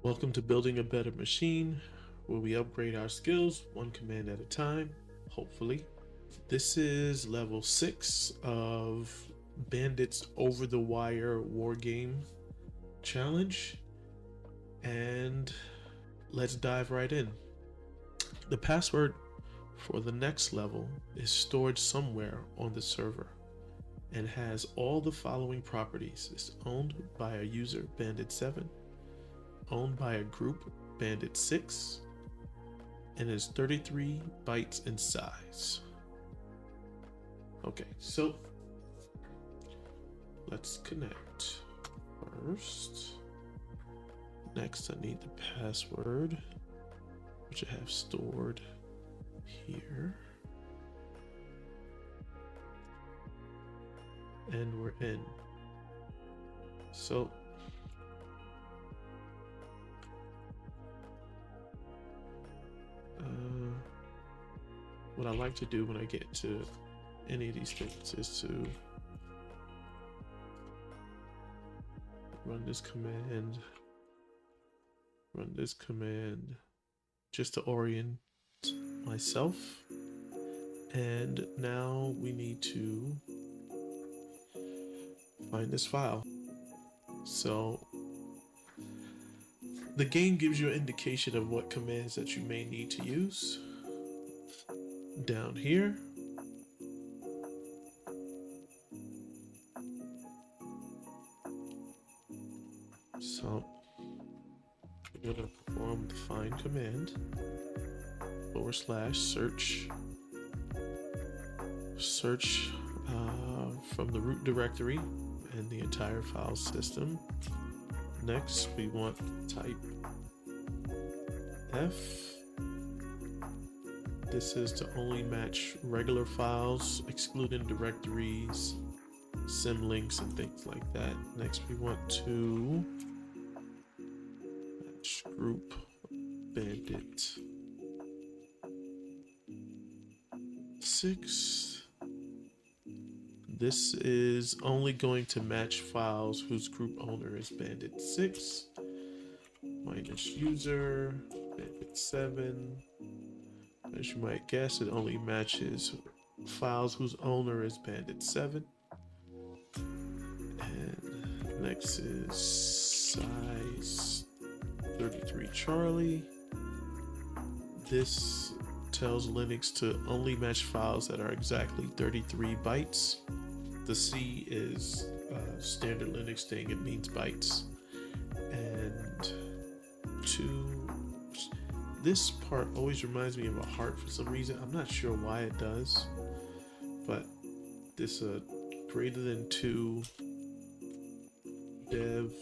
Welcome to Building a Better Machine, where we upgrade our skills one command at a time, hopefully. This is level 6 of Bandit's Over the Wire War Game Challenge, and let's dive right in. The password for the next level is stored somewhere on the server and has all the following properties. It's owned by a user, Bandit7, owned by a group, Bandit6, and is 33 bytes in size. Okay, so let's connect first. Next, I need the password, which I have stored here. And we're in. So what I like to do when I get to any of these things is to run this command just to orient myself. And now we need to find this file. So the game gives you an indication of what commands that you may need to use down here. So we're going to perform the find command /search from the root directory and the entire file system. Next, we want to type F. This is to only match regular files, excluding directories, symlinks, and things like that. Next, we want to match group Bandit 6. This is only going to match files whose group owner is Bandit 6 minus user Bandit 7. As you might guess, it only matches files whose owner is Bandit 7. And next is size 33 Charlie. This tells Linux to only match files that are exactly 33 bytes. The C is standard Linux thing, it means bytes. And 2, this part always reminds me of a heart for some reason. I'm not sure why it does, but this greater than 2 dev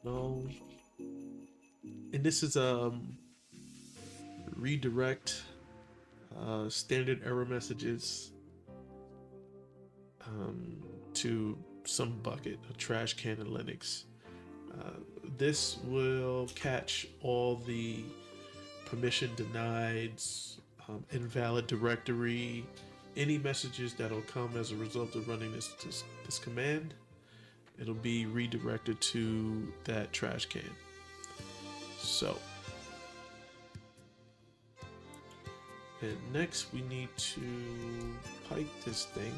no, and this is redirect standard error messages to some bucket, a trash can in Linux. This will catch all the permission denieds, invalid directory, any messages that'll come as a result of running this command. It'll be redirected to that trash can. So, and next we need to pipe this thing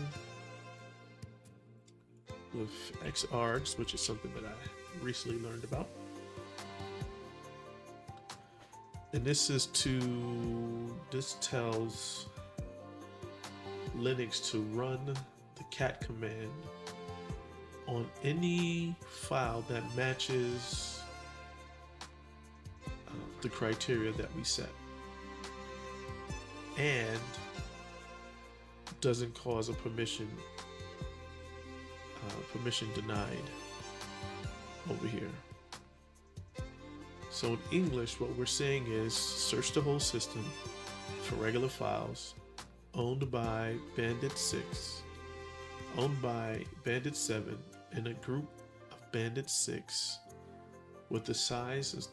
with xargs, which is something that I recently learned about. And this tells Linux to run the cat command on any file that matches the criteria that we set and doesn't cause a permission denied over here. So in English, what we're saying is search the whole system for regular files owned by Bandit 6, owned by Bandit 7, in a group of Bandit 6 with the size is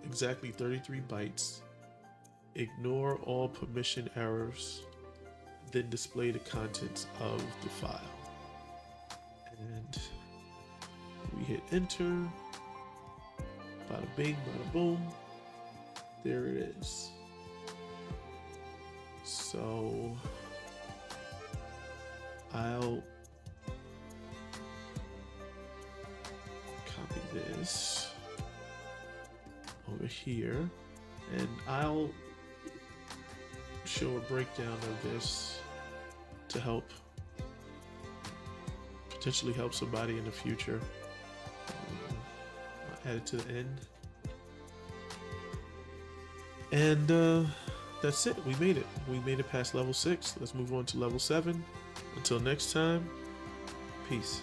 exactly 33 bytes. Ignore all permission errors, then display the contents of the file. And We hit enter. Bada bing, bada boom. There it is. So I'll copy this over here, and I'll show a breakdown of this to help potentially help somebody in the future. I'll add it to the end, and that's it. We made it. We made it past level 6. Let's move on to level 7. Until next time, peace.